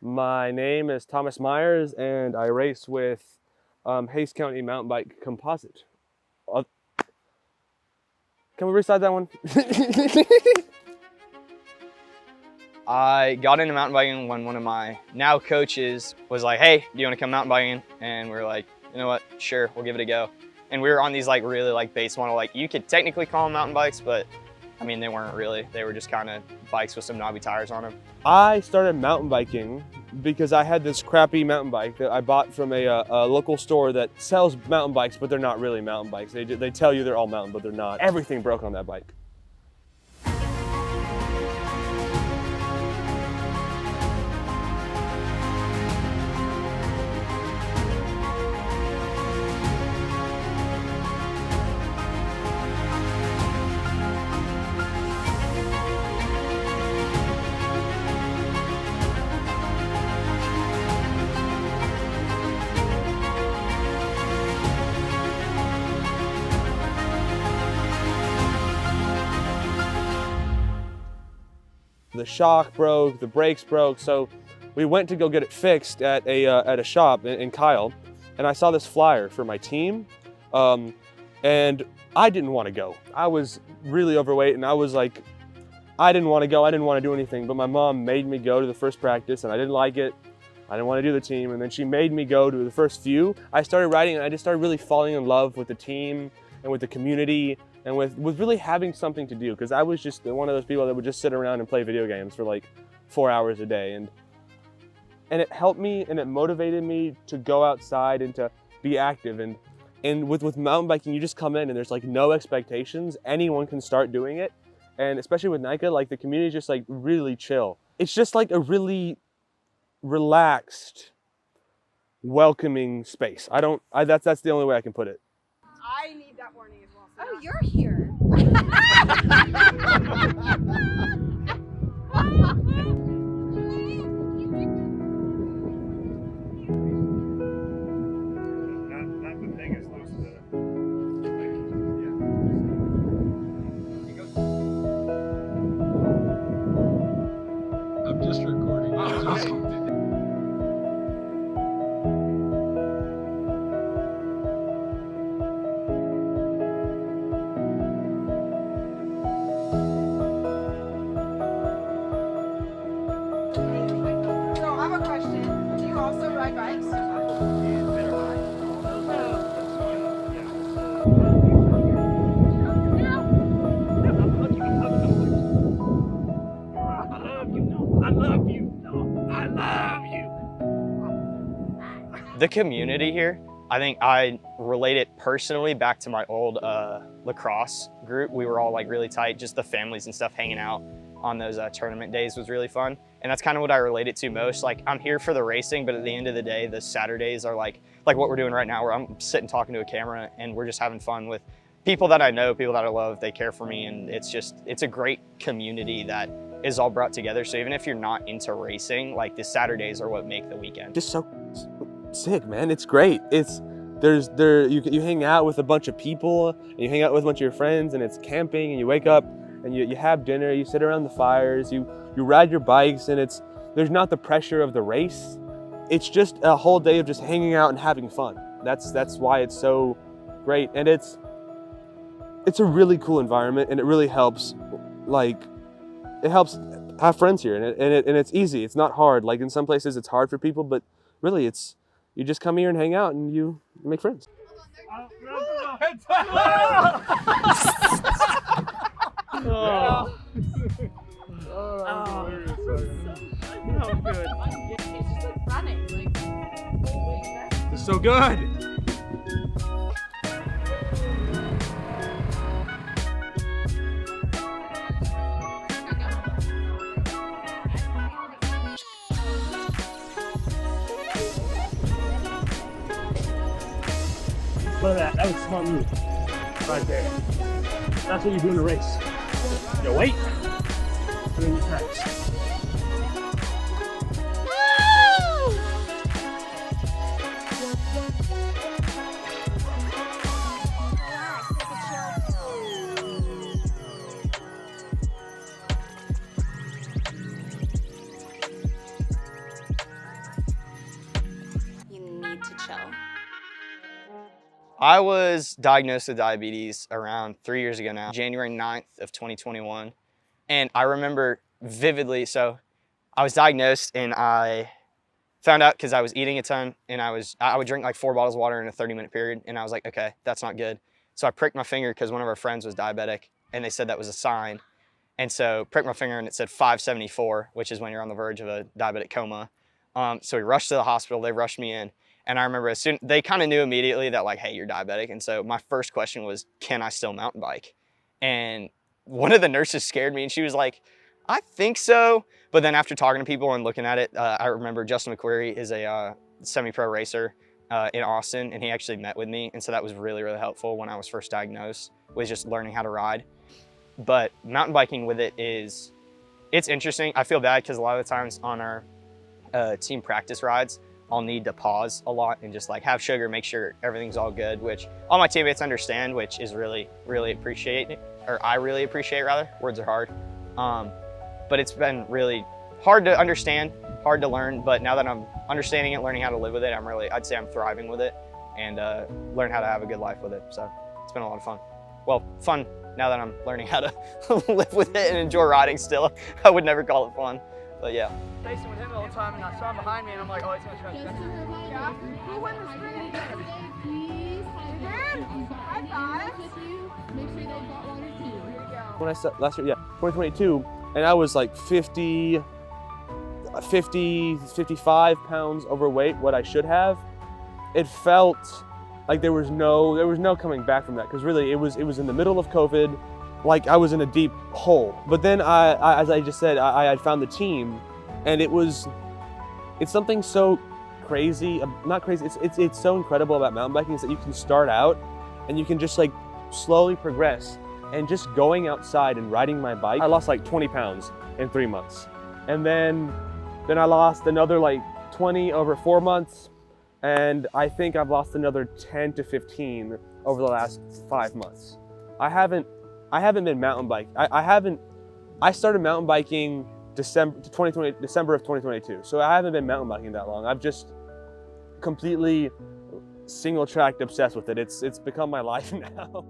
My name is Thomas Myers, and I race with Hayes County Mountain Bike Composite. Can we recite that one? I got into mountain biking when one of my now coaches was like, "Hey, do you want to come mountain biking?" And we were like, "You know what? Sure, we'll give it a go." And we were on these like really like base model, like you could technically call them mountain bikes, but I mean they weren't really. They were just kind of bikes with some knobby tires on them. I started mountain biking because I had this crappy mountain bike that I bought from a local store that sells mountain bikes, but they're not really mountain bikes. They tell you they're all mountain, but they're not. Everything broke on that bike. The shock broke, the brakes broke, so we went to go get it fixed at a shop in Kyle, and I saw this flyer for my team, and I didn't want to go. I was really overweight, and I was like, I didn't want to go, I didn't want to do anything, but my mom made me go to the first practice, and I didn't like it. I didn't want to do the team, and then she made me go to the first few. I started riding, and I just started really falling in love with the team and with the community, and with really having something to do, because I was just one of those people that would just sit around and play video games for like 4 hours a day, and it helped me and it motivated me to go outside and to be active. And with mountain biking, you just come in and there's like no expectations. Anyone can start doing it, and especially with NICA, like the community is just like really chill. It's just like a really relaxed, welcoming space. That's the only way I can put it. I need that warning as well. Oh, you're here. Not the thing is loose to I'm just recording. So I have a question. Do you also ride bikes? The community here, I think I relate it personally back to my old lacrosse group. We were all like really tight, just the families and stuff hanging out on those tournament days was really fun. And that's kind of what I relate it to most. Like I'm here for the racing, but at the end of the day, the Saturdays are like what we're doing right now, where I'm sitting talking to a camera and we're just having fun with people that I know, people that I love, they care for me. And it's a great community that is all brought together. So even if you're not into racing, like the Saturdays are what make the weekend. Just so sick, man. It's great. You hang out with a bunch of people, and you hang out with a bunch of your friends, and it's camping, and you wake up and you have dinner, you sit around the fires, you ride your bikes, and there's not the pressure of the race. It's just a whole day of just hanging out and having fun. That's why it's so great, and it's a really cool environment, and it really helps. Like it helps have friends here, and it's easy. It's not hard. Like in some places, it's hard for people, but really, you just come here and hang out, and you make friends. Oh. It's so good. Look at that. That was a smart move. Right there. That's what you do in a race. You wait, and then you practice. I was diagnosed with diabetes around 3 years ago now, January 9th of 2021. And I remember vividly, so I was diagnosed and I found out because I was eating a ton and I would drink like 4 bottles of water in a 30-minute period. And I was like, okay, that's not good. So I pricked my finger because one of our friends was diabetic and they said that was a sign. And so pricked my finger and it said 574, which is when you're on the verge of a diabetic coma. So we rushed to the hospital, they rushed me in. And I remember they kind of knew immediately that like, hey, you're diabetic. And so my first question was, can I still mountain bike? And one of the nurses scared me and she was like, I think so. But then after talking to people and looking at it, I remember Justin McQuarrie is a semi-pro racer in Austin, and he actually met with me. And so that was really, really helpful when I was first diagnosed, was just learning how to ride. But mountain biking with it it's interesting. I feel bad because a lot of the times on our team practice rides, I'll need to pause a lot and just like have sugar, make sure everything's all good, which all my teammates understand, which is really, really appreciate, or I really appreciate rather, words are hard. But it's been really hard to understand, hard to learn, but now that I'm understanding it, learning how to live with it, I'd say I'm thriving with it and learn how to have a good life with it. So it's been a lot of fun. Well, fun now that I'm learning how to live with it and enjoy riding still. I would never call it fun, but yeah. Facing with him the whole time, and I saw him behind me, and I'm like, oh, he's gonna try to catch me. Yeah. Who won the sprint? High five. Make sure they got water too. Here we go. When I started last year, yeah, 2022, and I was like 50, 55 pounds overweight, what I should have. It felt like there was no coming back from that, because really it was in the middle of COVID, like I was in a deep hole. But then I as I just said, I had found the team, and it's something so crazy, not crazy, it's so incredible about mountain biking is that you can start out and you can just like slowly progress. And just going outside and riding my bike, I lost like 20 pounds in 3 months. And then I lost another like 20 over 4 months. And I think I've lost another 10 to 15 over the last 5 months. I haven't been mountain biking. I started mountain biking December of 2022. So I haven't been mountain biking that long. I've just completely single tracked obsessed with it. It's become my life now.